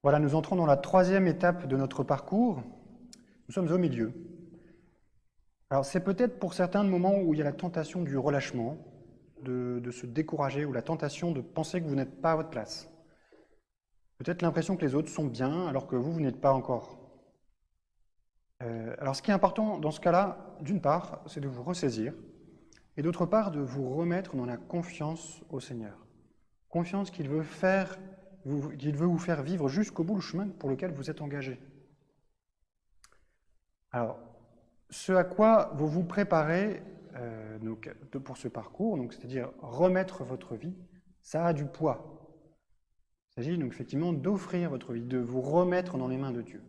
Voilà, nous entrons dans la troisième étape de notre parcours. Nous sommes au milieu. Alors, c'est peut-être pour certains le moment où il y a la tentation du relâchement, de se décourager, ou la tentation de penser que vous n'êtes pas à votre place. Peut-être l'impression que les autres sont bien, alors que vous n'êtes pas encore. Alors, ce qui est important dans ce cas-là, d'une part, c'est de vous ressaisir, et d'autre part, de vous remettre dans la confiance au Seigneur. Confiance qu'il veut vous faire vivre jusqu'au bout le chemin pour lequel vous êtes engagé. Alors, ce à quoi vous vous préparez pour ce parcours, c'est-à-dire remettre votre vie, ça a du poids. Il s'agit donc effectivement d'offrir votre vie, de vous remettre dans les mains de Dieu.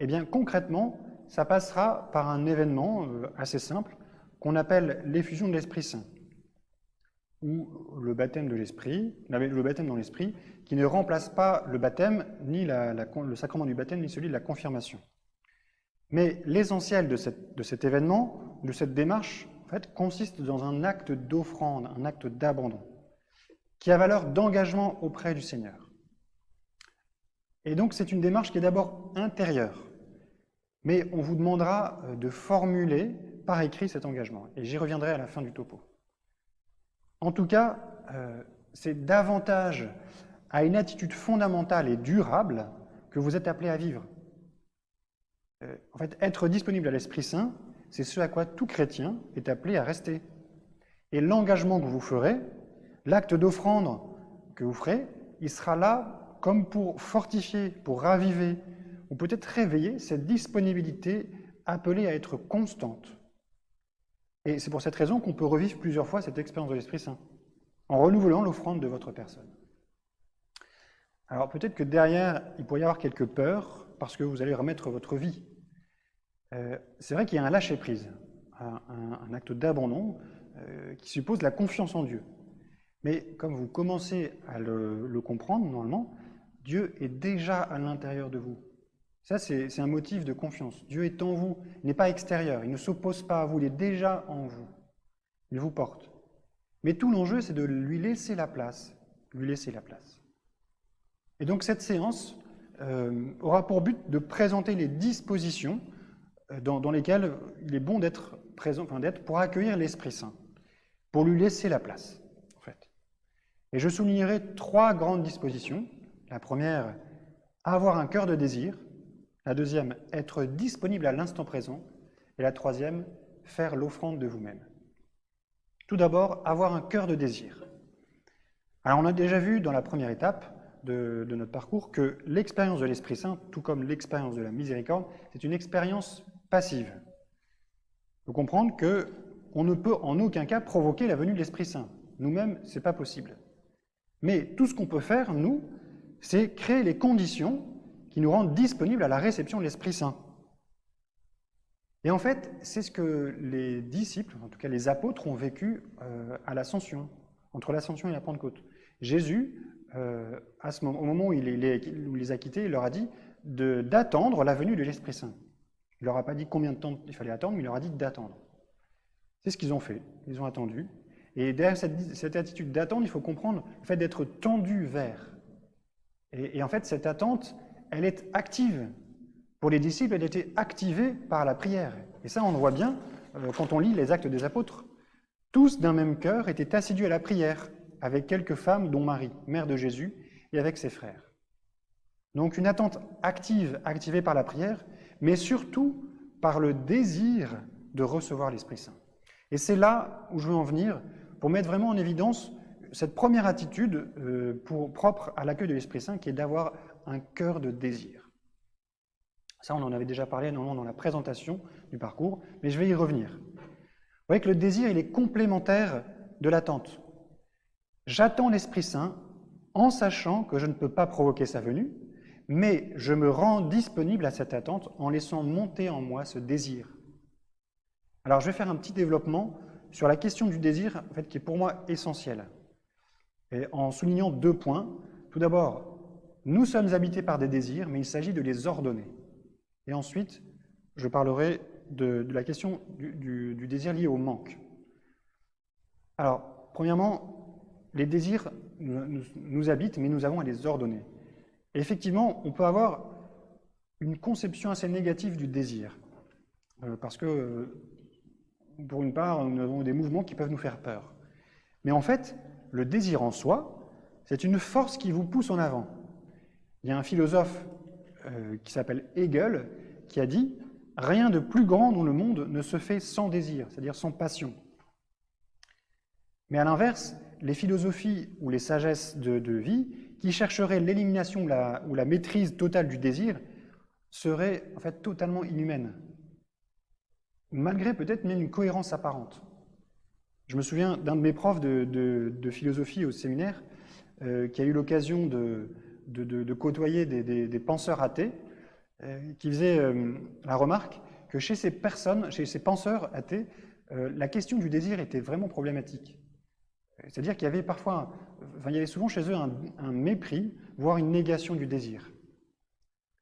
Eh bien, concrètement, ça passera par un événement assez simple qu'on appelle l'effusion de l'Esprit Saint, ou le baptême de l'Esprit, le baptême dans l'Esprit, qui ne remplace pas le baptême, ni le sacrement du baptême, ni celui de la confirmation. Mais l'essentiel de cet événement, de cette démarche, en fait, consiste dans un acte d'offrande, un acte d'abandon, qui a valeur d'engagement auprès du Seigneur. Et donc c'est une démarche qui est d'abord intérieure, mais on vous demandera de formuler par écrit cet engagement, et j'y reviendrai à la fin du topo. En tout cas, c'est davantage à une attitude fondamentale et durable que vous êtes appelé à vivre. En fait, être disponible à l'Esprit Saint, c'est ce à quoi tout chrétien est appelé à rester. Et l'engagement que vous ferez, l'acte d'offrande que vous ferez, il sera là comme pour fortifier, pour raviver, ou peut-être réveiller cette disponibilité appelée à être constante. Et c'est pour cette raison qu'on peut revivre plusieurs fois cette expérience de l'Esprit Saint, en renouvelant l'offrande de votre personne. Alors peut-être que derrière, il pourrait y avoir quelques peurs, parce que vous allez remettre votre vie. C'est vrai qu'il y a un lâcher-prise, un acte d'abandon qui suppose la confiance en Dieu. Mais comme vous commencez à le comprendre, normalement, Dieu est déjà à l'intérieur de vous. Ça, c'est un motif de confiance. Dieu est en vous, il n'est pas extérieur, il ne s'oppose pas à vous, il est déjà en vous. Il vous porte. Mais tout l'enjeu, c'est de lui laisser la place, lui laisser la place. Et donc cette séance aura pour but de présenter les dispositions dans lesquelles il est bon d'être présent, d'être pour accueillir l'Esprit Saint, pour lui laisser la place, en fait. Et je soulignerai 3 grandes dispositions. La première, avoir un cœur de désir. La deuxième, être disponible à l'instant présent. Et la troisième, faire l'offrande de vous-même. Tout d'abord, avoir un cœur de désir. Alors on a déjà vu dans la première étape de notre parcours que l'expérience de l'Esprit Saint, tout comme l'expérience de la miséricorde, c'est une expérience passive. Il faut comprendre qu'on ne peut en aucun cas provoquer la venue de l'Esprit Saint. Nous-mêmes, ce n'est pas possible. Mais tout ce qu'on peut faire, nous, c'est créer les conditions qui nous rendent disponibles à la réception de l'Esprit Saint. Et en fait, c'est ce que les disciples, en tout cas les apôtres, ont vécu à l'Ascension, entre l'Ascension et la Pentecôte. Jésus, au moment où il les a quittés, il leur a dit d'attendre la venue de l'Esprit Saint. Il ne leur a pas dit combien de temps il fallait attendre, mais il leur a dit d'attendre. C'est ce qu'ils ont fait, ils ont attendu. Et derrière cette attitude d'attendre, il faut comprendre le fait d'être tendu vers. Et en fait, cette attente, elle est active. Pour les disciples, elle était activée par la prière. Et ça, on le voit bien quand on lit les Actes des Apôtres. Tous d'un même cœur étaient assidus à la prière, avec quelques femmes, dont Marie, mère de Jésus, et avec ses frères. Donc une attente active, activée par la prière, mais surtout par le désir de recevoir l'Esprit Saint. Et c'est là où je veux en venir, pour mettre vraiment en évidence cette première attitude propre à l'accueil de l'Esprit Saint, qui est d'avoir un cœur de désir. Ça, on en avait déjà parlé normalement dans la présentation du parcours, mais je vais y revenir. Vous voyez que le désir, il est complémentaire de l'attente. J'attends l'Esprit Saint en sachant que je ne peux pas provoquer sa venue, mais je me rends disponible à cette attente en laissant monter en moi ce désir. Alors, je vais faire un petit développement sur la question du désir, en fait, qui est pour moi essentielle, et en soulignant 2 points. Tout d'abord, nous sommes habités par des désirs, mais il s'agit de les ordonner. Et ensuite, je parlerai de la question du désir lié au manque. Alors, premièrement, les désirs nous habitent, mais nous avons à les ordonner. Et effectivement, on peut avoir une conception assez négative du désir, parce que, pour une part, nous avons des mouvements qui peuvent nous faire peur. Mais en fait, le désir en soi, c'est une force qui vous pousse en avant. Il y a un philosophe qui s'appelle Hegel qui a dit « Rien de plus grand dans le monde ne se fait sans désir, c'est-à-dire sans passion ». Mais à l'inverse, les philosophies ou les sagesses de vie qui chercheraient l'élimination ou la maîtrise totale du désir seraient en fait totalement inhumaines, malgré peut-être même une cohérence apparente. Je me souviens d'un de mes profs de philosophie au séminaire qui a eu l'occasion de côtoyer des penseurs athées, qui faisait la remarque que chez ces penseurs athées, la question du désir était vraiment problématique. C'est-à-dire qu'il y avait parfois, il y avait souvent chez eux un mépris, voire une négation du désir.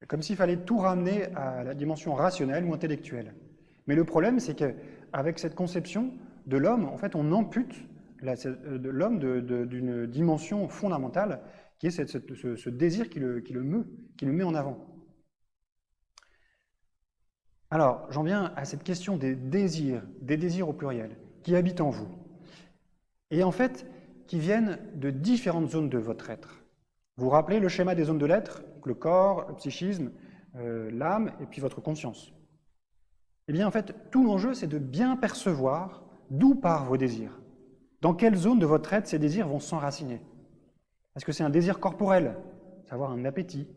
Comme s'il fallait tout ramener à la dimension rationnelle ou intellectuelle. Mais le problème, c'est qu'avec cette conception de l'homme, en fait, on ampute l'homme d'une dimension fondamentale, qui est ce désir qui le met en avant. Alors, j'en viens à cette question des désirs au pluriel, qui habitent en vous, et en fait, qui viennent de différentes zones de votre être. Vous vous rappelez le schéma des zones de l'être, le corps, le psychisme, l'âme, et puis votre conscience. Eh bien, en fait, tout l'enjeu, c'est de bien percevoir d'où partent vos désirs. Dans quelle zone de votre être ces désirs vont s'enraciner? Est-ce que c'est un désir corporel, savoir un appétit?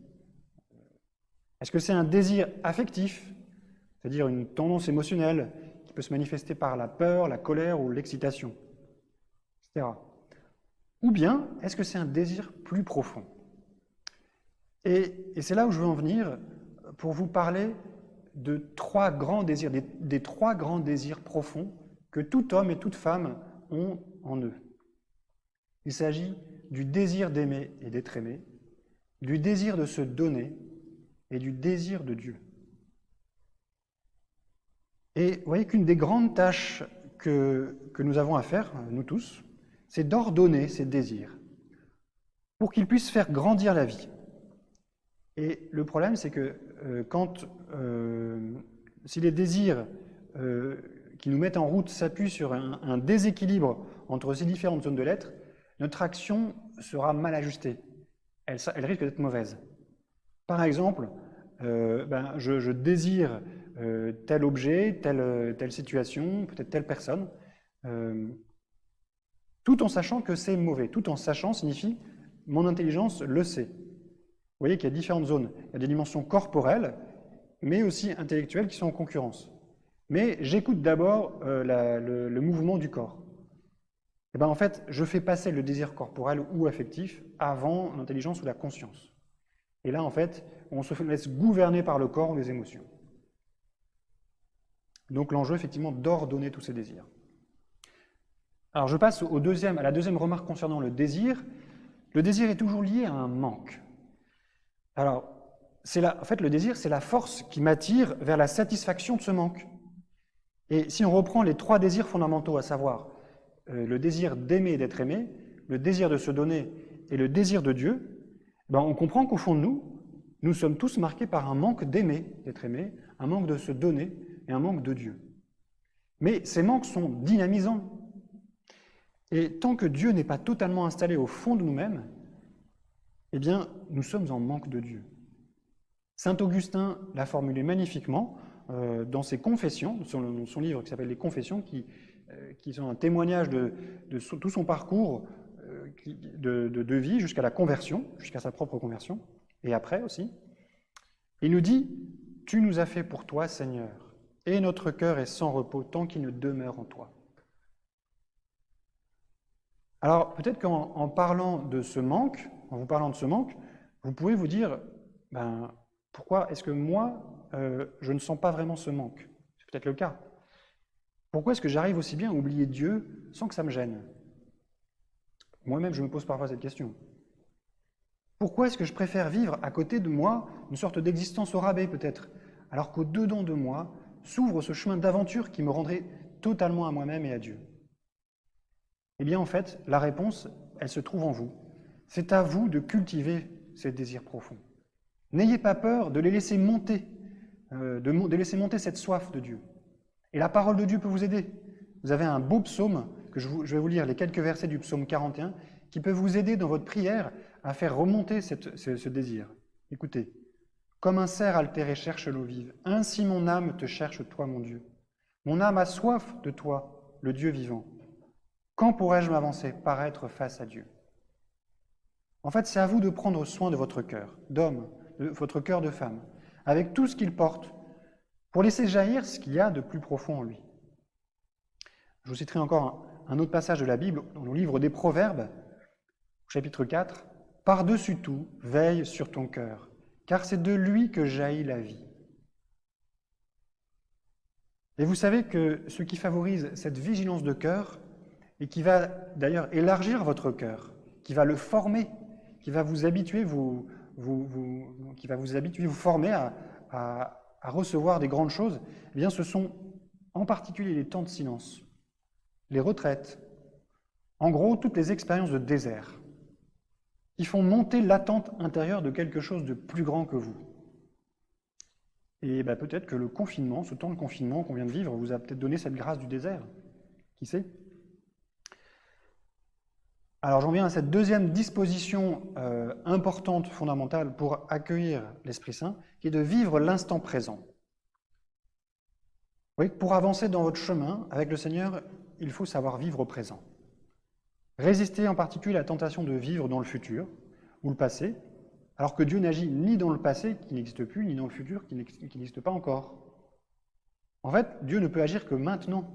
Est-ce que c'est un désir affectif, c'est-à-dire une tendance émotionnelle qui peut se manifester par la peur, la colère ou l'excitation, etc. Ou bien, est-ce que c'est un désir plus profond? Et c'est là où je veux en venir pour vous parler de trois grands désirs, des trois grands désirs profonds que tout homme et toute femme ont en eux. Il s'agit du désir d'aimer et d'être aimé, du désir de se donner et du désir de Dieu. Et vous voyez qu'une des grandes tâches que nous avons à faire, nous tous, c'est d'ordonner ces désirs pour qu'ils puissent faire grandir la vie. Et le problème, c'est que si les désirs qui nous mettent en route s'appuient sur un déséquilibre entre ces différentes zones de l'être, notre action sera mal ajustée. Elle risque d'être mauvaise. Par exemple, je désire tel objet, telle situation, peut-être telle personne, tout en sachant que c'est mauvais. Tout en sachant signifie mon intelligence le sait. Vous voyez qu'il y a différentes zones. Il y a des dimensions corporelles, mais aussi intellectuelles qui sont en concurrence. Mais j'écoute d'abord le mouvement du corps. Et en fait, je fais passer le désir corporel ou affectif avant l'intelligence ou la conscience. Et là, en fait, on se laisse gouverner par le corps ou les émotions. Donc l'enjeu, effectivement, d'ordonner tous ces désirs. Alors je passe à la deuxième remarque concernant le désir. Le désir est toujours lié à un manque. Alors, en fait, le désir, c'est la force qui m'attire vers la satisfaction de ce manque. Et si on reprend les trois désirs fondamentaux, à savoir le désir d'aimer et d'être aimé, le désir de se donner et le désir de Dieu, on comprend qu'au fond de nous sommes tous marqués par un manque d'aimer, d'être aimé, un manque de se donner et un manque de Dieu. Mais ces manques sont dynamisants. Et tant que Dieu n'est pas totalement installé au fond de nous-mêmes, eh bien, nous sommes en manque de Dieu. Saint Augustin l'a formulé magnifiquement dans ses Confessions, son livre qui s'appelle Les Confessions, qui sont un témoignage de tout son parcours de vie jusqu'à la conversion, jusqu'à sa propre conversion, et après aussi. Il nous dit « Tu nous as fait pour toi, Seigneur, et notre cœur est sans repos tant qu'il ne demeure en toi. » Alors, peut-être qu'en parlant de ce manque, en vous parlant de ce manque, vous pouvez vous dire pourquoi est-ce que moi, je ne sens pas vraiment ce manque? C'est peut-être le cas. Pourquoi est-ce que j'arrive aussi bien à oublier Dieu sans que ça me gêne? Moi-même, je me pose parfois cette question. Pourquoi est-ce que je préfère vivre à côté de moi une sorte d'existence au rabais, peut-être, alors qu'au-dedans de moi s'ouvre ce chemin d'aventure qui me rendrait totalement à moi-même et à Dieu? Eh bien, en fait, la réponse, elle se trouve en vous. C'est à vous de cultiver ces désirs profonds. N'ayez pas peur de les laisser monter, de laisser monter cette soif de Dieu. Et la parole de Dieu peut vous aider. Vous avez un beau psaume, que je vais vous lire les quelques versets du psaume 41, qui peut vous aider dans votre prière à faire remonter ce désir. Écoutez. « Comme un cerf altéré cherche l'eau vive, ainsi mon âme te cherche, toi, mon Dieu. Mon âme a soif de toi, le Dieu vivant. Quand pourrais-je m'avancer, paraître face à Dieu ?» En fait, c'est à vous de prendre soin de votre cœur, d'homme, de votre cœur de femme, avec tout ce qu'il porte, pour laisser jaillir ce qu'il y a de plus profond en lui. Je vous citerai encore un autre passage de la Bible, dans le livre des Proverbes, chapitre 4. « Par-dessus tout, veille sur ton cœur, car c'est de lui que jaillit la vie. » Et vous savez que ce qui favorise cette vigilance de cœur, et qui va d'ailleurs élargir votre cœur, qui va le former, qui va vous habituer, vous former à recevoir des grandes choses, eh bien ce sont en particulier les temps de silence, les retraites, en gros toutes les expériences de désert, qui font monter l'attente intérieure de quelque chose de plus grand que vous. Et peut-être que le confinement, ce temps de confinement qu'on vient de vivre, vous a peut-être donné cette grâce du désert. Qui sait ? Alors j'en viens à cette deuxième disposition importante, fondamentale pour accueillir l'Esprit Saint, qui est de vivre l'instant présent. Vous voyez, pour avancer dans votre chemin avec le Seigneur, il faut savoir vivre au présent. Résister en particulier à la tentation de vivre dans le futur ou le passé, alors que Dieu n'agit ni dans le passé qui n'existe plus, ni dans le futur qui n'existe pas encore. En fait, Dieu ne peut agir que maintenant.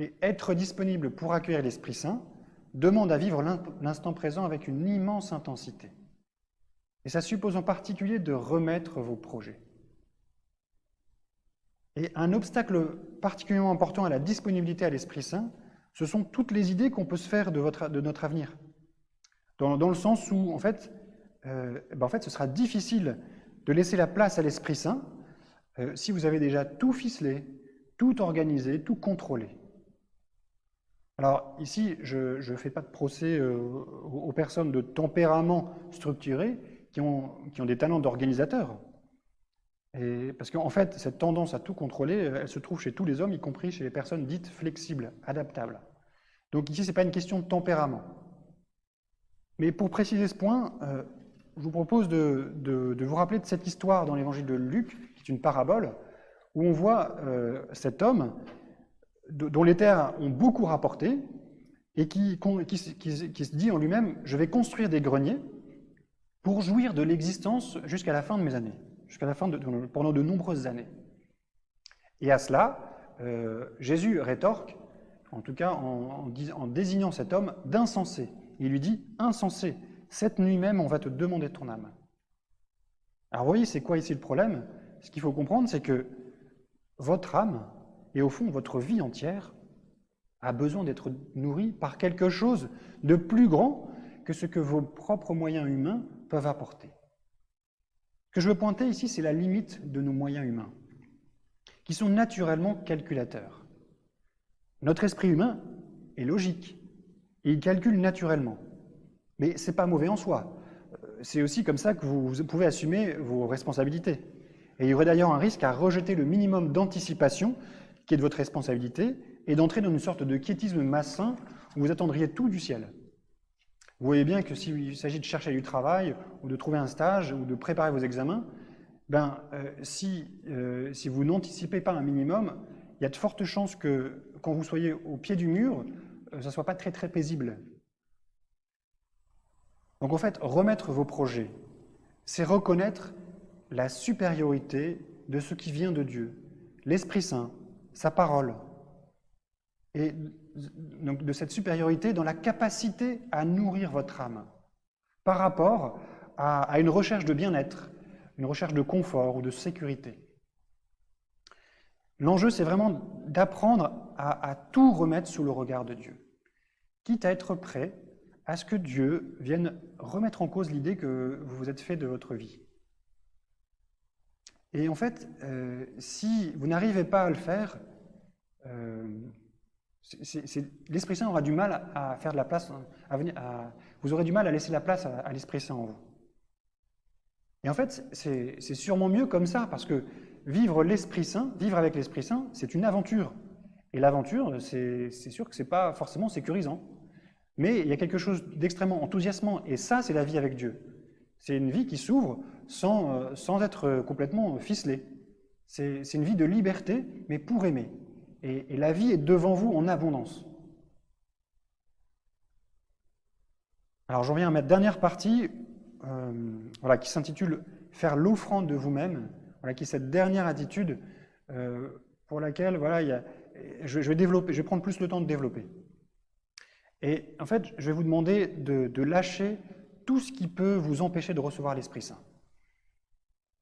Et être disponible pour accueillir l'Esprit Saint demande à vivre l'instant présent avec une immense intensité. Et ça suppose en particulier de remettre vos projets. Et un obstacle particulièrement important à la disponibilité à l'Esprit Saint, ce sont toutes les idées qu'on peut se faire de notre avenir. Dans le sens où, en fait, ce sera difficile de laisser la place à l'Esprit Saint si vous avez déjà tout ficelé, tout organisé, tout contrôlé. Alors ici, je ne fais pas de procès aux personnes de tempérament structuré qui ont des talents d'organisateurs. Parce qu'en fait, cette tendance à tout contrôler, elle se trouve chez tous les hommes, y compris chez les personnes dites flexibles, adaptables. Donc ici, ce n'est pas une question de tempérament. Mais pour préciser ce point, je vous propose de vous rappeler de cette histoire dans l'évangile de Luc, qui est une parabole, où on voit cet homme dont les terres ont beaucoup rapporté et qui se dit en lui-même « je vais construire des greniers pour jouir de l'existence jusqu'à la fin de mes années ». Pendant de nombreuses années. Et à cela, Jésus rétorque, en tout cas en désignant cet homme, d'insensé. Il lui dit « Insensé, cette nuit même, on va te demander ton âme. » Alors vous voyez, c'est quoi ici le problème ? Ce qu'il faut comprendre, c'est que votre âme, et au fond votre vie entière, a besoin d'être nourrie par quelque chose de plus grand que ce que vos propres moyens humains peuvent apporter. Ce que je veux pointer ici, c'est la limite de nos moyens humains, qui sont naturellement calculateurs. Notre esprit humain est logique, et il calcule naturellement. Mais ce n'est pas mauvais en soi. C'est aussi comme ça que vous pouvez assumer vos responsabilités. Et il y aurait d'ailleurs un risque à rejeter le minimum d'anticipation qui est de votre responsabilité et d'entrer dans une sorte de quiétisme malsain où vous attendriez tout du ciel. Vous voyez bien que s'il s'agit de chercher du travail, ou de trouver un stage, ou de préparer vos examens, si vous n'anticipez pas un minimum, il y a de fortes chances que, quand vous soyez au pied du mur, ça ne soit pas très très paisible. Donc en fait, remettre vos projets, c'est reconnaître la supériorité de ce qui vient de Dieu, l'Esprit Saint, sa parole, et donc de cette supériorité dans la capacité à nourrir votre âme par rapport à une recherche de bien-être, une recherche de confort ou de sécurité. L'enjeu, c'est vraiment d'apprendre à tout remettre sous le regard de Dieu, quitte à être prêt à ce que Dieu vienne remettre en cause l'idée que vous vous êtes fait de votre vie. Et en fait, si vous n'arrivez pas à le faire, l'Esprit Saint aura du mal à faire de la place, vous aurez du mal à laisser la place à l'Esprit Saint en vous. Et en fait, c'est sûrement mieux comme ça, parce que vivre avec l'Esprit Saint, c'est une aventure. Et l'aventure, c'est sûr que ce n'est pas forcément sécurisant. Mais il y a quelque chose d'extrêmement enthousiasmant, et ça, c'est la vie avec Dieu. C'est une vie qui s'ouvre sans être complètement ficelée. C'est une vie de liberté, mais pour aimer. Et la vie est devant vous en abondance. Alors j'en viens à ma dernière partie, voilà, qui s'intitule « Faire l'offrande de vous-même », voilà, qui est cette dernière attitude pour laquelle voilà, je vais prendre plus le temps de développer. Et en fait, je vais vous demander de lâcher tout ce qui peut vous empêcher de recevoir l'Esprit Saint.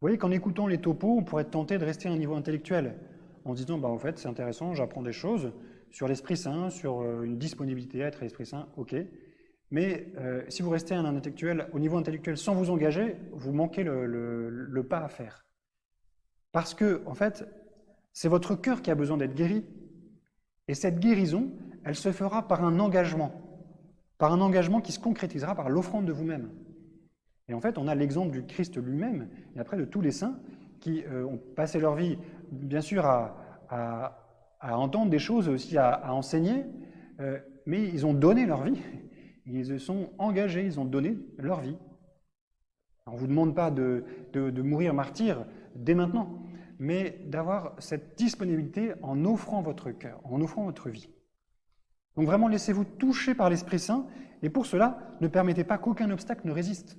Vous voyez qu'en écoutant les topos, on pourrait être tenté de rester à un niveau intellectuel, en se disant, en fait, c'est intéressant, j'apprends des choses sur l'Esprit Saint, sur une disponibilité à être l'Esprit Saint, ok. Mais si vous restez à un intellectuel, au niveau intellectuel sans vous engager, vous manquez le pas à faire. Parce que, en fait, c'est votre cœur qui a besoin d'être guéri. Et cette guérison, elle se fera par un engagement qui se concrétisera par l'offrande de vous-même. Et en fait, on a l'exemple du Christ lui-même, et après de tous les saints, qui ont passé leur vie, bien sûr, à entendre des choses, aussi à enseigner, mais ils ont donné leur vie, ils se sont engagés, ils ont donné leur vie. On ne vous demande pas de mourir martyr dès maintenant, mais d'avoir cette disponibilité en offrant votre cœur, en offrant votre vie. Donc vraiment, laissez-vous toucher par l'Esprit Saint, et pour cela, ne permettez pas qu'aucun obstacle ne résiste.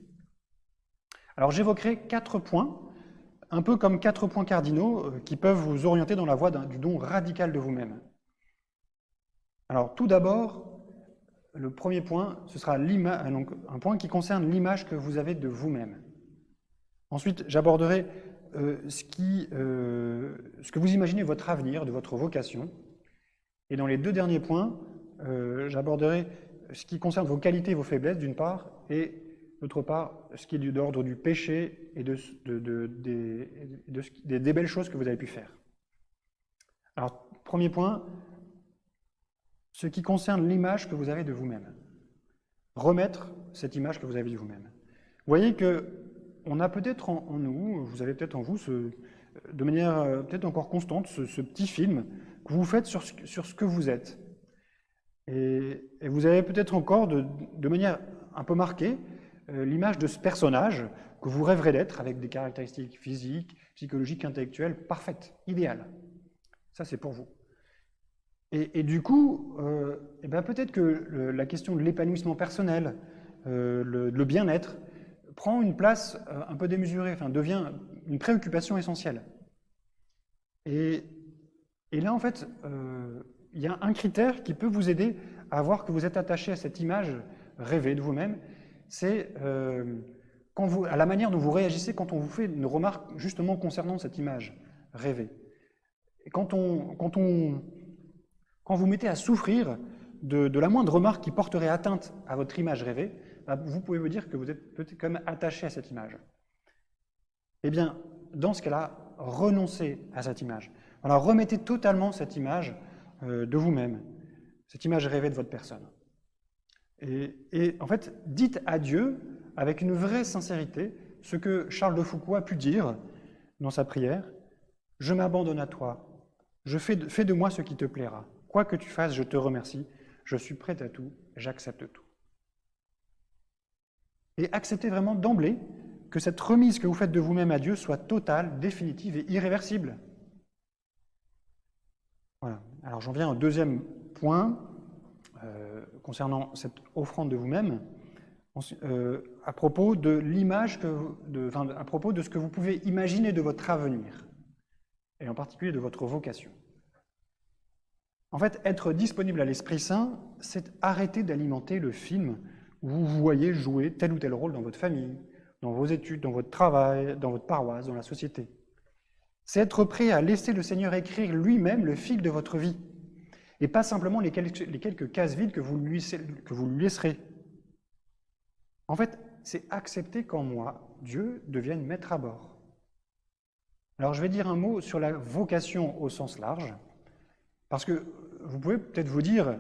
Alors j'évoquerai 4 points, un peu comme 4 points cardinaux qui peuvent vous orienter dans la voie du don radical de vous-même. Alors tout d'abord, le premier point, ce sera un point qui concerne l'image que vous avez de vous-même. Ensuite, j'aborderai ce que vous imaginez votre avenir, de votre vocation. Et dans les 2 derniers points, j'aborderai ce qui concerne vos qualités et vos faiblesses, d'une part, et d'autre part, ce qui est d'ordre du péché et des belles choses que vous avez pu faire. Alors, premier point, ce qui concerne l'image que vous avez de vous-même. Remettre cette image que vous avez de vous-même. Vous voyez qu'on a peut-être en nous, vous avez peut-être en vous, de manière peut-être encore constante, ce petit film que vous faites sur ce que vous êtes. Et vous avez peut-être encore, de manière un peu marquée, l'image de ce personnage que vous rêverez d'être, avec des caractéristiques physiques, psychologiques, intellectuelles, parfaites, idéales. Ça, c'est pour vous. Et du coup, peut-être que la question de l'épanouissement personnel, le bien-être, prend une place un peu démesurée, enfin, devient une préoccupation essentielle. Et là, en fait, il y a un critère qui peut vous aider à voir que vous êtes attaché à cette image rêvée de vous-même, c'est à la manière dont vous réagissez quand on vous fait une remarque justement concernant cette image rêvée. Et quand vous mettez à souffrir de la moindre remarque qui porterait atteinte à votre image rêvée, vous pouvez vous dire que vous êtes peut-être quand même attaché à cette image. Eh bien, dans ce cas-là, renoncez à cette image. Alors, remettez totalement cette image de vous-même, cette image rêvée de votre personne. Et en fait, dites à Dieu, avec une vraie sincérité, ce que Charles de Foucault a pu dire dans sa prière, « Je m'abandonne à toi, fais de moi ce qui te plaira. Quoi que tu fasses, je te remercie, je suis prêt à tout, j'accepte tout. » Et acceptez vraiment d'emblée que cette remise que vous faites de vous-même à Dieu soit totale, définitive et irréversible. Voilà. Alors j'en viens au deuxième point, concernant cette offrande de vous-même, à propos de l'image, à propos de ce que vous pouvez imaginer de votre avenir, et en particulier de votre vocation. En fait, être disponible à l'Esprit Saint, c'est arrêter d'alimenter le film où vous voyez jouer tel ou tel rôle dans votre famille, dans vos études, dans votre travail, dans votre paroisse, dans la société. C'est être prêt à laisser le Seigneur écrire lui-même le fil de votre vie, et pas simplement les quelques cases vides que vous lui laisserez. En fait, c'est accepter qu'en moi, Dieu devienne maître à bord. Alors je vais dire un mot sur la vocation au sens large, parce que vous pouvez peut-être vous dire,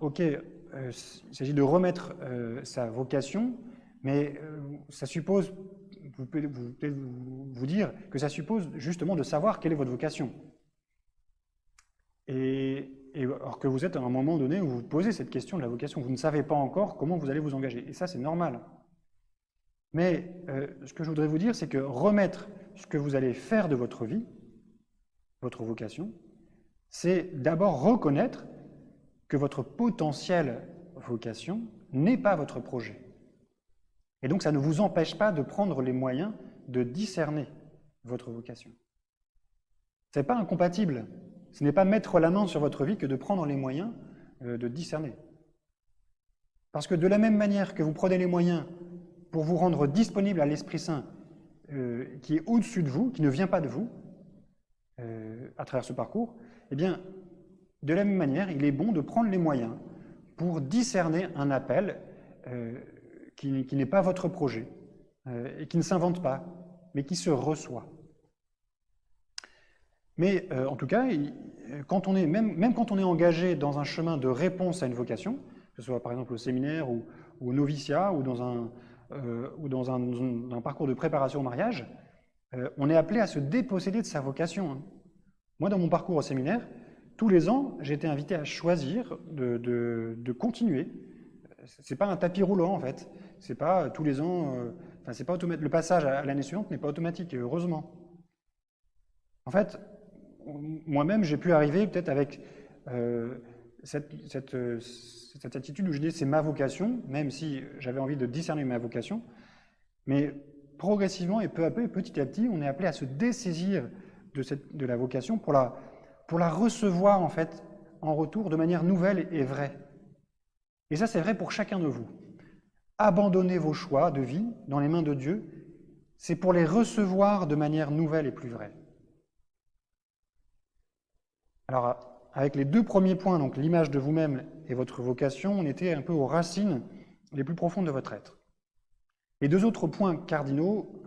ok, il s'agit de remettre sa vocation, mais ça suppose vous pouvez vous dire que ça suppose justement de savoir quelle est votre vocation. Et alors que vous êtes à un moment donné où vous vous posez cette question de la vocation, vous ne savez pas encore comment vous allez vous engager. Et ça, c'est normal. Mais ce que je voudrais vous dire, c'est que remettre ce que vous allez faire de votre vie, votre vocation, c'est d'abord reconnaître que votre potentielle vocation n'est pas votre projet. Et donc, ça ne vous empêche pas de prendre les moyens de discerner votre vocation. Ce n'est pas incompatible. Ce n'est pas mettre la main sur votre vie que de prendre les moyens de discerner. Parce que de la même manière que vous prenez les moyens pour vous rendre disponible à l'Esprit Saint qui est au-dessus de vous, qui ne vient pas de vous, à travers ce parcours, eh bien, de la même manière, il est bon de prendre les moyens pour discerner un appel qui n'est pas votre projet et qui ne s'invente pas, mais qui se reçoit. Mais en tout cas, quand on est, même quand on est engagé dans un chemin de réponse à une vocation, que ce soit par exemple au séminaire ou au noviciat ou dans un parcours de préparation au mariage, on est appelé à se déposséder de sa vocation. Moi, dans mon parcours au séminaire, tous les ans, j'ai été invité à choisir de continuer. C'est pas un tapis roulant en fait. C'est pas tous les ans. C'est pas automatique. Le passage à l'année suivante n'est pas automatique, et heureusement. En fait, moi-même, j'ai pu arriver peut-être avec cette attitude où je dis c'est ma vocation, même si j'avais envie de discerner ma vocation. Mais progressivement et peu à peu, petit à petit, on est appelé à se dessaisir de la vocation pour la recevoir en fait en retour de manière nouvelle et vraie. Et ça, c'est vrai pour chacun de vous. Abandonnez vos choix de vie dans les mains de Dieu, c'est pour les recevoir de manière nouvelle et plus vraie. Alors, avec les deux premiers points, donc l'image de vous-même et votre vocation, on était un peu aux racines les plus profondes de votre être. Les deux autres points cardinaux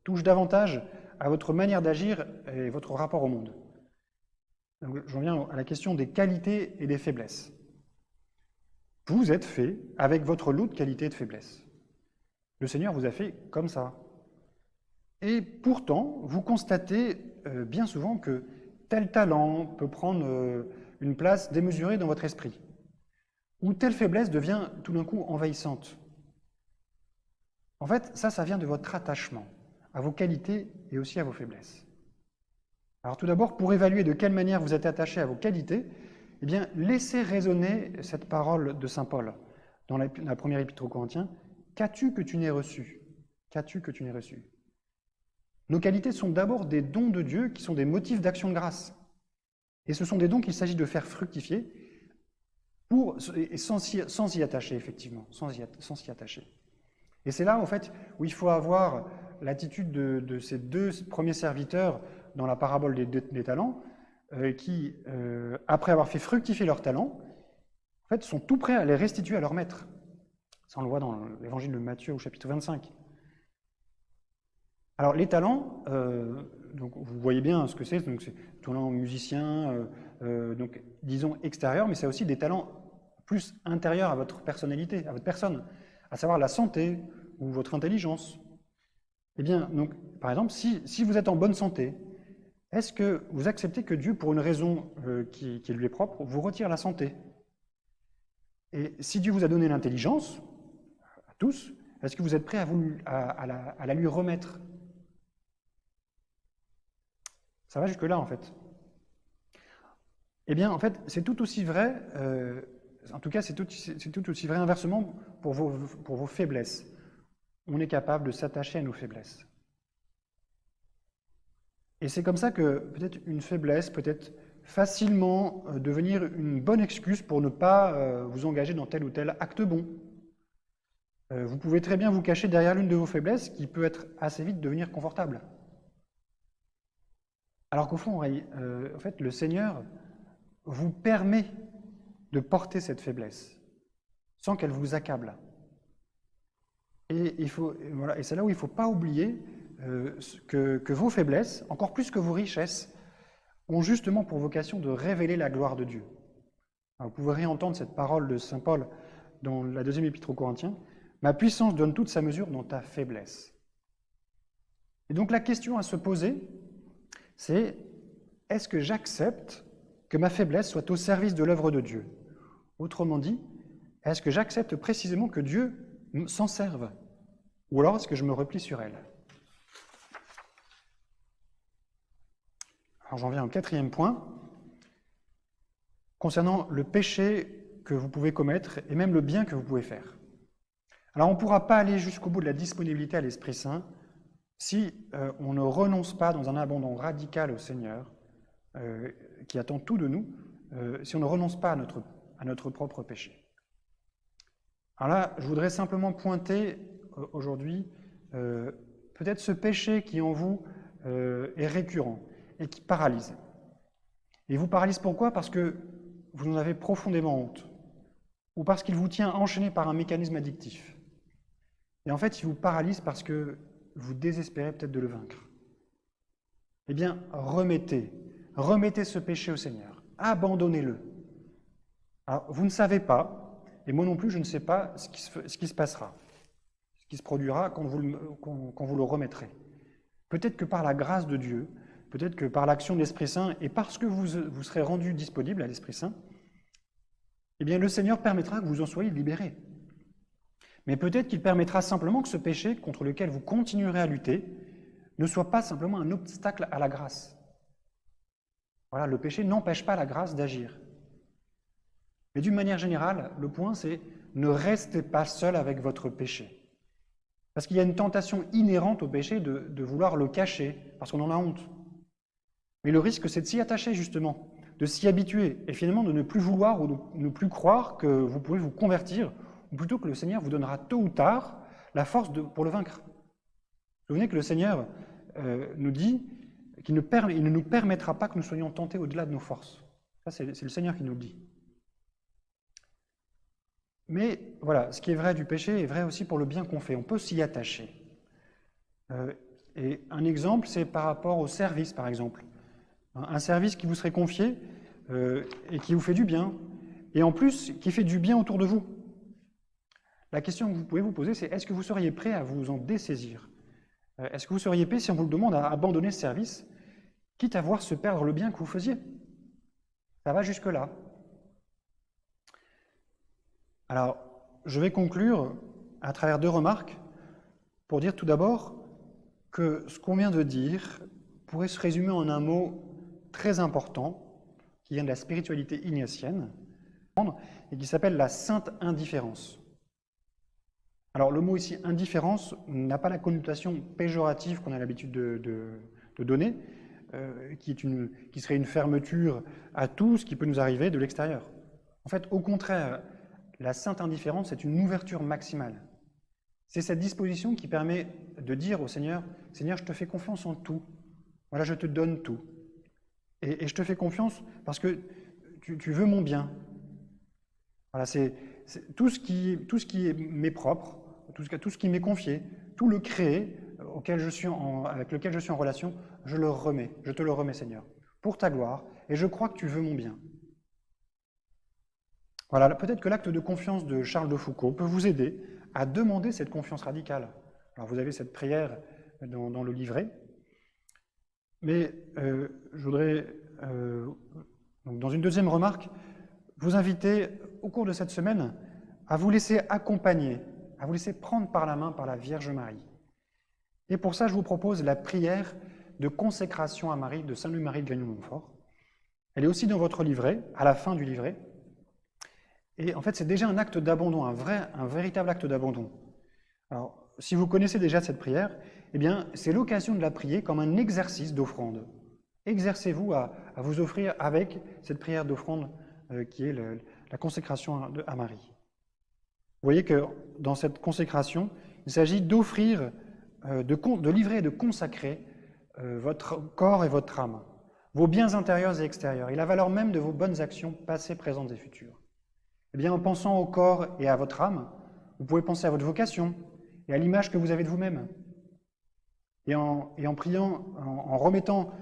touchent davantage à votre manière d'agir et votre rapport au monde. Donc, j'en viens à la question des qualités et des faiblesses. Vous êtes fait avec votre lot de qualités et de faiblesses. Le Seigneur vous a fait comme ça. Et pourtant, vous constatez bien souvent que tel talent peut prendre une place démesurée dans votre esprit, ou telle faiblesse devient tout d'un coup envahissante. En fait, ça vient de votre attachement à vos qualités et aussi à vos faiblesses. Alors tout d'abord, pour évaluer de quelle manière vous êtes attaché à vos qualités, eh bien, laissez résonner cette parole de saint Paul dans la première épître aux Corinthiens. « Qu'as-tu que tu n'aies reçu ? Qu'as-tu que tu n'aies reçu ?» Nos qualités sont d'abord des dons de Dieu qui sont des motifs d'action de grâce. Et ce sont des dons qu'il s'agit de faire fructifier sans y attacher, effectivement, sans s'y attacher. Et c'est là, en fait, où il faut avoir l'attitude de ces deux premiers serviteurs dans la parabole des talents, qui, après avoir fait fructifier leurs talents, en fait, sont tout prêts à les restituer à leur maître. Ça, on le voit dans l'évangile de Matthieu au chapitre 25. Alors, les talents, donc vous voyez bien ce que c'est, donc c'est talent musicien, donc disons extérieur, mais c'est aussi des talents plus intérieurs à votre personnalité, à votre personne, à savoir la santé ou votre intelligence. Eh bien, donc, par exemple, si vous êtes en bonne santé, est-ce que vous acceptez que Dieu, pour une raison qui lui est propre, vous retire la santé? Et si Dieu vous a donné l'intelligence, à tous, est-ce que vous êtes prêts à la lui remettre? Ça va jusque-là, en fait. Eh bien, en fait, c'est tout aussi vrai, en tout cas, c'est tout aussi vrai inversement pour vos faiblesses. On est capable de s'attacher à nos faiblesses. Et c'est comme ça que peut-être une faiblesse peut être facilement devenir une bonne excuse pour ne pas vous engager dans tel ou tel acte bon. Vous pouvez très bien vous cacher derrière l'une de vos faiblesses qui peut être assez vite devenir confortable. Alors qu'au fond, en fait, le Seigneur vous permet de porter cette faiblesse sans qu'elle vous accable. Et c'est là où il ne faut pas oublier que vos faiblesses, encore plus que vos richesses, ont justement pour vocation de révéler la gloire de Dieu. Alors, vous pouvez réentendre cette parole de saint Paul dans la deuxième épître aux Corinthiens. « Ma puissance donne toute sa mesure dans ta faiblesse. » Et donc la question à se poser, c'est est-ce que j'accepte que ma faiblesse soit au service de l'œuvre de Dieu? Autrement dit, est-ce que j'accepte précisément que Dieu s'en serve? Ou alors est-ce que je me replie sur elle? Alors j'en viens au 4e point, concernant le péché que vous pouvez commettre et même le bien que vous pouvez faire. Alors on ne pourra pas aller jusqu'au bout de la disponibilité à l'Esprit Saint si on ne renonce pas dans un abandon radical au Seigneur, qui attend tout de nous, si on ne renonce pas à notre propre péché. Alors là, je voudrais simplement pointer aujourd'hui peut-être ce péché qui en vous est récurrent et qui paralyse. Et vous paralyse pourquoi? Parce que vous en avez profondément honte, ou parce qu'il vous tient enchaîné par un mécanisme addictif. Et en fait, il vous paralyse parce que vous désespérez peut-être de le vaincre. Eh bien, remettez ce péché au Seigneur, abandonnez-le. Alors, vous ne savez pas, et moi non plus, je ne sais pas ce qui se passera, ce qui se produira quand vous le remettrez. Peut-être que par la grâce de Dieu, peut-être que par l'action de l'Esprit Saint, et parce que vous serez rendu disponible à l'Esprit Saint, eh bien, le Seigneur permettra que vous en soyez libérés. Mais peut-être qu'il permettra simplement que ce péché contre lequel vous continuerez à lutter ne soit pas simplement un obstacle à la grâce. Voilà, le péché n'empêche pas la grâce d'agir. Mais d'une manière générale, le point c'est ne restez pas seul avec votre péché. Parce qu'il y a une tentation inhérente au péché de vouloir le cacher, parce qu'on en a honte. Mais le risque c'est de s'y attacher justement, de s'y habituer, et finalement de ne plus vouloir ou de ne plus croire que vous pouvez vous convertir, ou plutôt que le Seigneur vous donnera tôt ou tard la force pour le vaincre. Vous vous souvenez que le Seigneur nous dit qu'il ne nous permettra pas que nous soyons tentés au-delà de nos forces. Ça, c'est le Seigneur qui nous le dit. Mais voilà, ce qui est vrai du péché est vrai aussi pour le bien qu'on fait. On peut s'y attacher. Et un exemple, c'est par rapport au service, par exemple. Un service qui vous serait confié et qui vous fait du bien, et en plus, qui fait du bien autour de vous. La question que vous pouvez vous poser, c'est est-ce que vous seriez prêt à vous en dessaisir? Est-ce que vous seriez prêt, si on vous le demande, à abandonner ce service, quitte à voir se perdre le bien que vous faisiez? Ça va jusque-là. Alors, je vais conclure à travers 2 remarques pour dire tout d'abord que ce qu'on vient de dire pourrait se résumer en un mot très important qui vient de la spiritualité ignatienne et qui s'appelle la sainte indifférence. Alors, le mot ici, indifférence, n'a pas la connotation péjorative qu'on a l'habitude de donner, qui serait une fermeture à tout ce qui peut nous arriver de l'extérieur. En fait, au contraire, la sainte indifférence, c'est une ouverture maximale. C'est cette disposition qui permet de dire au Seigneur, « Seigneur, je te fais confiance en tout. Voilà, je te donne tout. Et je te fais confiance parce que tu veux mon bien. » Voilà, c'est tout ce qui m'est propre, tout ce qui m'est confié, tout le créé avec lequel je suis en relation, je te le remets, Seigneur, pour ta gloire, et je crois que tu veux mon bien. Voilà, peut-être que l'acte de confiance de Charles de Foucauld peut vous aider à demander cette confiance radicale. Alors vous avez cette prière dans le livret, mais je voudrais, donc dans une deuxième remarque, vous inviter au cours de cette semaine à vous laisser accompagner, à vous laisser prendre par la main par la Vierge Marie. Et pour ça, je vous propose la prière de consécration à Marie de Saint Louis-Marie de Grignon-Montfort. Elle est aussi dans votre livret, à la fin du livret. Et en fait, c'est déjà un acte d'abandon, un véritable acte d'abandon. Alors, si vous connaissez déjà cette prière, eh bien, c'est l'occasion de la prier comme un exercice d'offrande. Exercez-vous à vous offrir avec cette prière d'offrande qui est la consécration à Marie. Vous voyez que dans cette consécration, il s'agit d'offrir, de livrer et de consacrer votre corps et votre âme, vos biens intérieurs et extérieurs, et la valeur même de vos bonnes actions passées, présentes et futures. Eh bien, en pensant au corps et à votre âme, vous pouvez penser à votre vocation et à l'image que vous avez de vous-même. Et en priant, en remettant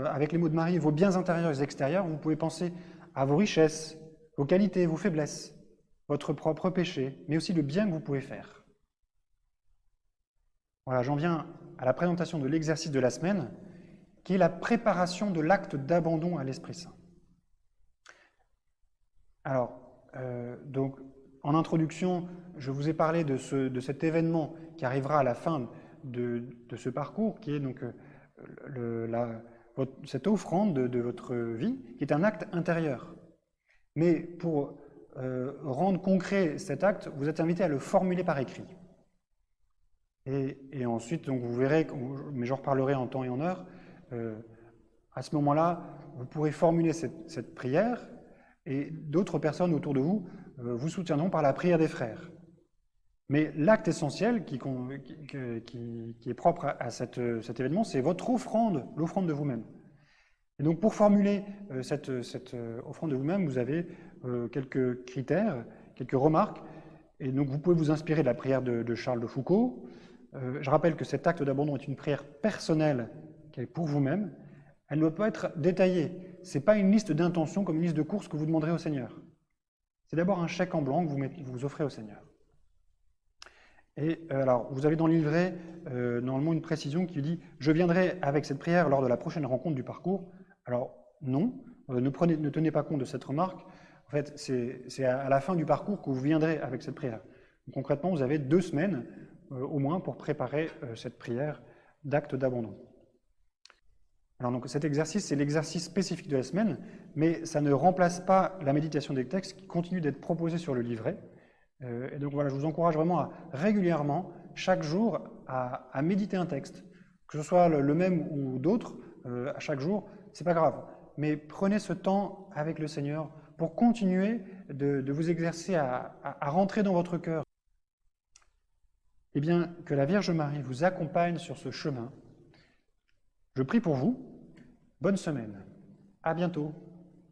avec les mots de Marie vos biens intérieurs et extérieurs, vous pouvez penser à vos richesses, vos qualités, vos faiblesses, votre propre péché, mais aussi le bien que vous pouvez faire. Voilà, j'en viens à la présentation de l'exercice de la semaine, qui est la préparation de l'acte d'abandon à l'Esprit Saint. Alors, donc, en introduction, je vous ai parlé de cet événement qui arrivera à la fin de ce parcours, qui est donc cette offrande de votre vie, qui est un acte intérieur. Mais pour rendre concret cet acte, vous êtes invité à le formuler par écrit. Et ensuite, donc vous verrez, mais j'en reparlerai en temps et en heure, à ce moment-là, vous pourrez formuler cette prière, et d'autres personnes autour de vous vous soutiendront par la prière des frères. Mais l'acte essentiel qui est propre à cet événement, c'est votre offrande, l'offrande de vous-même. Et donc pour formuler cette offrande de vous-même, vous avez quelques critères, quelques remarques, et donc vous pouvez vous inspirer de la prière de Charles de Foucault. Je rappelle que cet acte d'abandon est une prière personnelle qui est pour vous-même. Elle ne doit pas être détaillée. Ce n'est pas une liste d'intentions comme une liste de courses que vous demanderez au Seigneur. C'est d'abord un chèque en blanc que vous offrez au Seigneur. Et alors, vous avez dans le livret normalement une précision qui dit « Je viendrai avec cette prière lors de la prochaine rencontre du parcours ». Alors non, ne tenez pas compte de cette remarque. En fait, c'est à la fin du parcours que vous viendrez avec cette prière. Donc, concrètement, vous avez 2 semaines au moins pour préparer cette prière d'acte d'abandon. Alors donc cet exercice, c'est l'exercice spécifique de la semaine, mais ça ne remplace pas la méditation des textes qui continue d'être proposée sur le livret. Et donc voilà, je vous encourage vraiment à régulièrement, chaque jour, à méditer un texte. Que ce soit le même ou d'autres, à chaque jour, c'est pas grave. Mais prenez ce temps avec le Seigneur pour continuer de vous exercer à rentrer dans votre cœur. Eh bien, que la Vierge Marie vous accompagne sur ce chemin. Je prie pour vous. Bonne semaine. À bientôt.